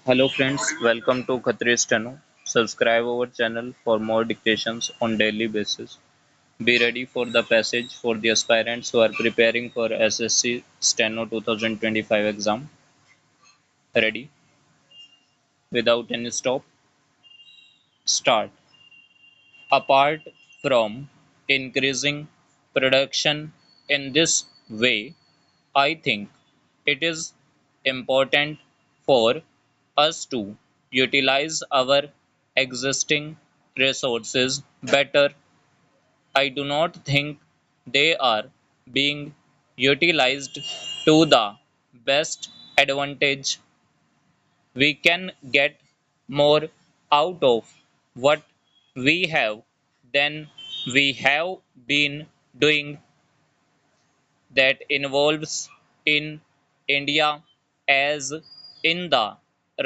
Hello friends, welcome to Khatri Steno. Subscribe our channel for more dictations on daily basis. Be ready for the passage for the aspirants who are preparing for SSC Steno 2025 exam. Ready? Without any stop. Start. Apart from increasing production in this way, I think it is important for us to utilize our existing resources better. I do not think they are being utilized to the best advantage. We can get more out of what we have than we have been doing. That involves in India as in the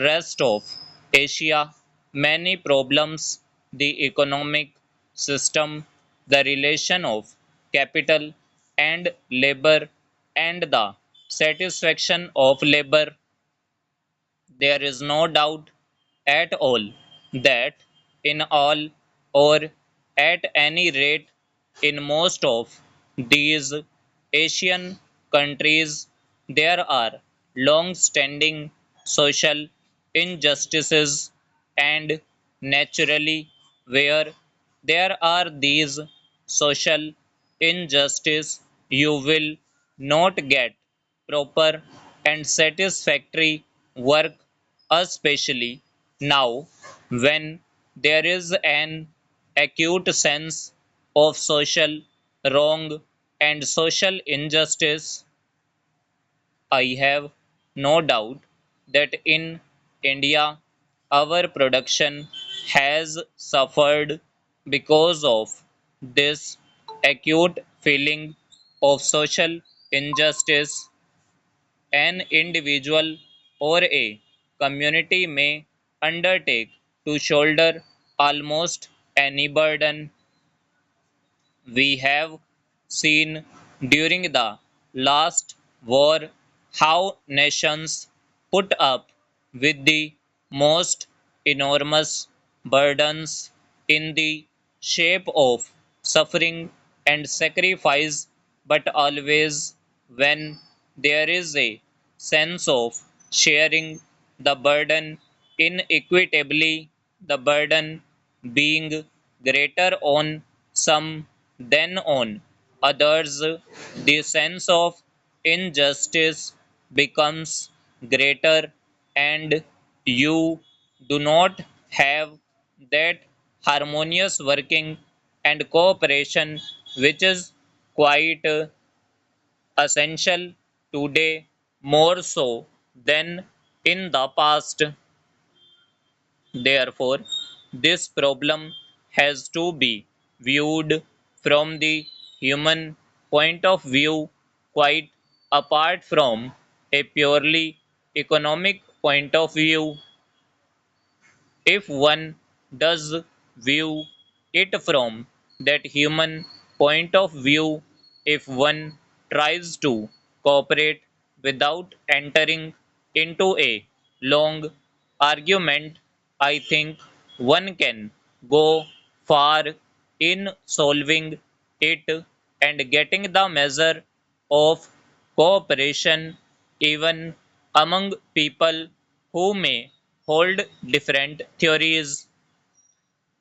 rest of Asia many problems: the economic system, the relation of capital and labor, and the satisfaction of labor. There is no doubt at all that in all, or at any rate in most of these Asian countries, there are long standing social injustices, and naturally, where there are these social injustice, you will not get proper and satisfactory work, especially now when there is an acute sense of social wrong and social injustice. I have no doubt that in India our production has suffered because of this acute feeling of social injustice. An individual or a community may undertake to shoulder almost any burden. We have seen during the last war how nations put up with the most enormous burdens in the shape of suffering and sacrifice, but always when there is a sense of sharing the burden inequitably, the burden being greater on some than on others, the sense of injustice becomes greater, and you do not have that harmonious working and cooperation which is quite essential today more so than in the past. Therefore, this problem has to be viewed from the human point of view, quite apart from a purely economic point of view. If one does view it from that human point of view, if one tries to cooperate without entering into a long argument, I think one can go far in solving it and getting the measure of cooperation even among people who may hold different theories.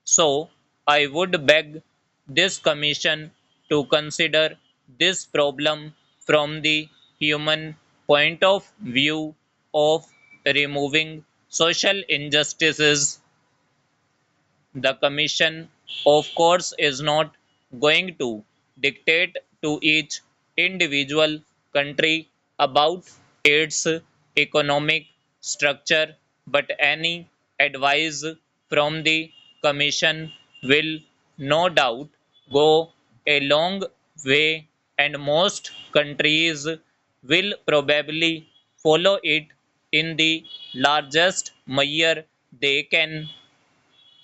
So, I would beg this commission to consider this problem from the human point of view of removing social injustices. The Commission, of course, is not going to dictate to each individual country about its economic structure, but any advice from the Commission will no doubt go a long way, and most countries will probably follow it in the largest measure they can.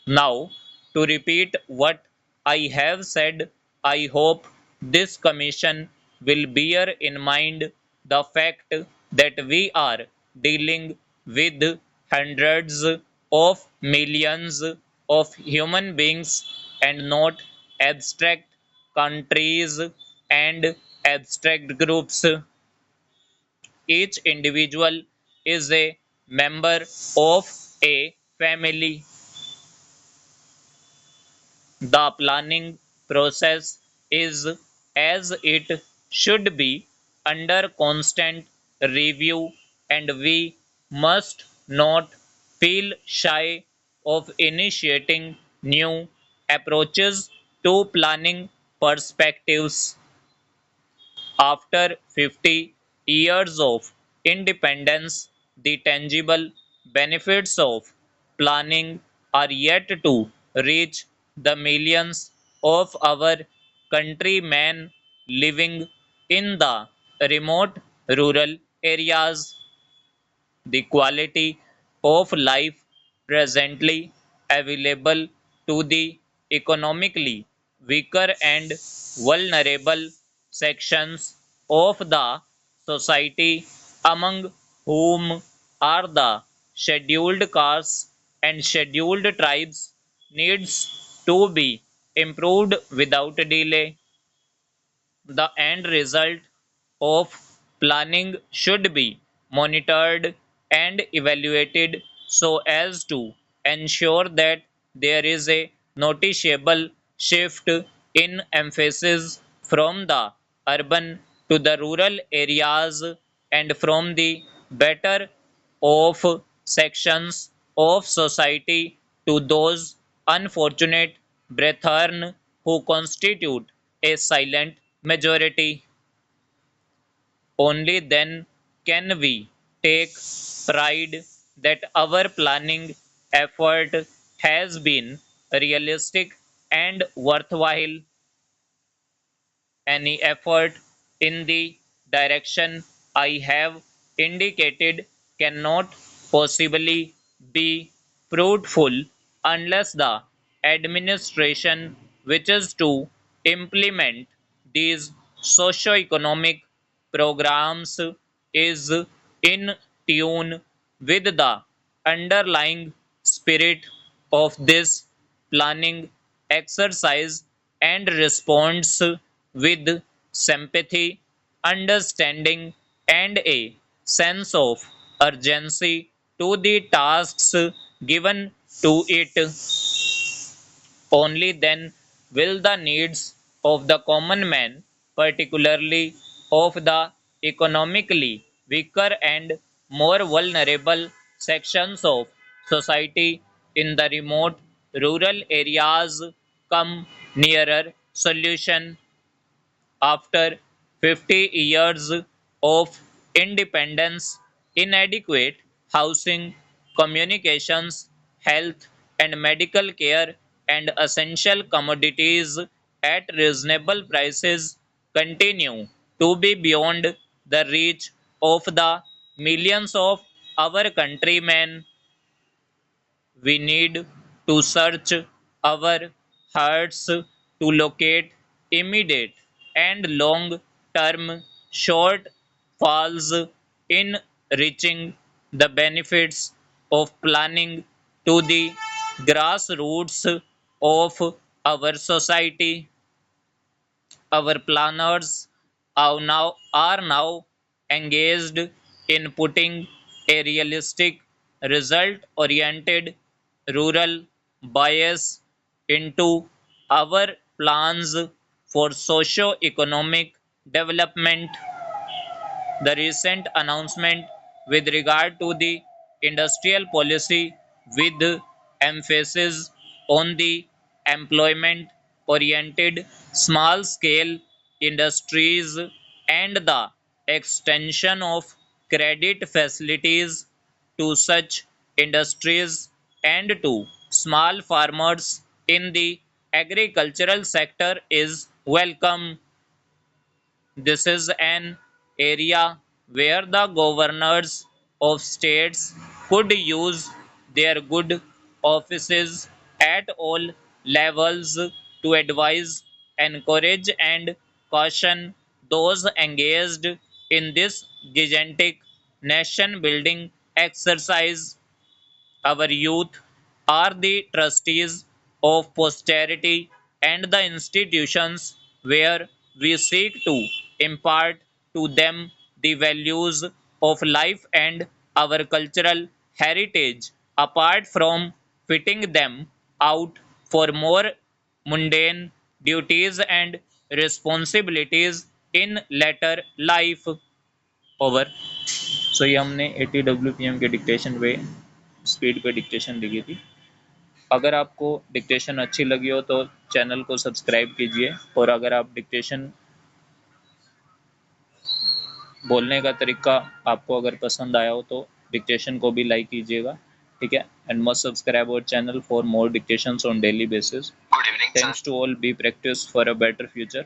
Now, to repeat what I have said, I hope this Commission will bear in mind the fact that we are dealing with hundreds of millions of human beings and not abstract countries and abstract groups. Each individual is a member of a family. The planning process is, as it should be, under constant review, and we must not feel shy of initiating new approaches to planning perspectives. After 50 years of independence, the tangible benefits of planning are yet to reach the millions of our countrymen living in the remote rural areas. The quality of life presently available to the economically weaker and vulnerable sections of the society, among whom are the scheduled castes and scheduled tribes, needs to be improved without delay. The end result of planning should be monitored and evaluated so as to ensure that there is a noticeable shift in emphasis from the urban to the rural areas and from the better off sections of society to those unfortunate brethren who constitute a silent majority. Only then can we take pride that our planning effort has been realistic and worthwhile. Any effort in the direction I have indicated cannot possibly be fruitful unless the administration wishes to implement these socio-economic programs is in tune with the underlying spirit of this planning exercise and responds with sympathy, understanding, and a sense of urgency to the tasks given to it. Only then will the needs of the common man, particularly of the economically weaker and more vulnerable sections of society in the remote rural areas, come nearer solution. After 50 years of independence, inadequate housing, communications, health and medical care, and essential commodities at reasonable prices continue to be beyond the reach of the millions of our countrymen. We need to search our hearts to locate immediate and long term shortfalls in reaching the benefits of planning to the grassroots of our society. Our planners are now engaged in putting a realistic, result oriented rural bias into our plans for socio economic development. The recent announcement with regard to the industrial policy with emphasis on the employment oriented small scale industries and the extension of credit facilities to such industries and to small farmers in the agricultural sector is welcome. This is an area where the governors of states could use their good offices at all levels to advise, encourage, and caution those engaged in this gigantic nation building exercise. our youth are the trustees of posterity and the institutions where we seek to impart to them the values of life and our cultural heritage apart from fitting them out for more mundane duties and responsibilities in later life. Over. So ये हमने 80 WPM के dictation पे speed पे dictation लिखी थी। अगर आपको dictation अच्छी लगी हो तो चैनल को सब्सक्राइब कीजिए, और अगर आप डिक्टेशन बोलने का तरीका आपको अगर पसंद आया हो तो डिक्टेशन को भी लाइक कीजिएगा, ठीक है। And must subscribe our channel for more dictations on daily basis. Thanks to all, be practice for a better future.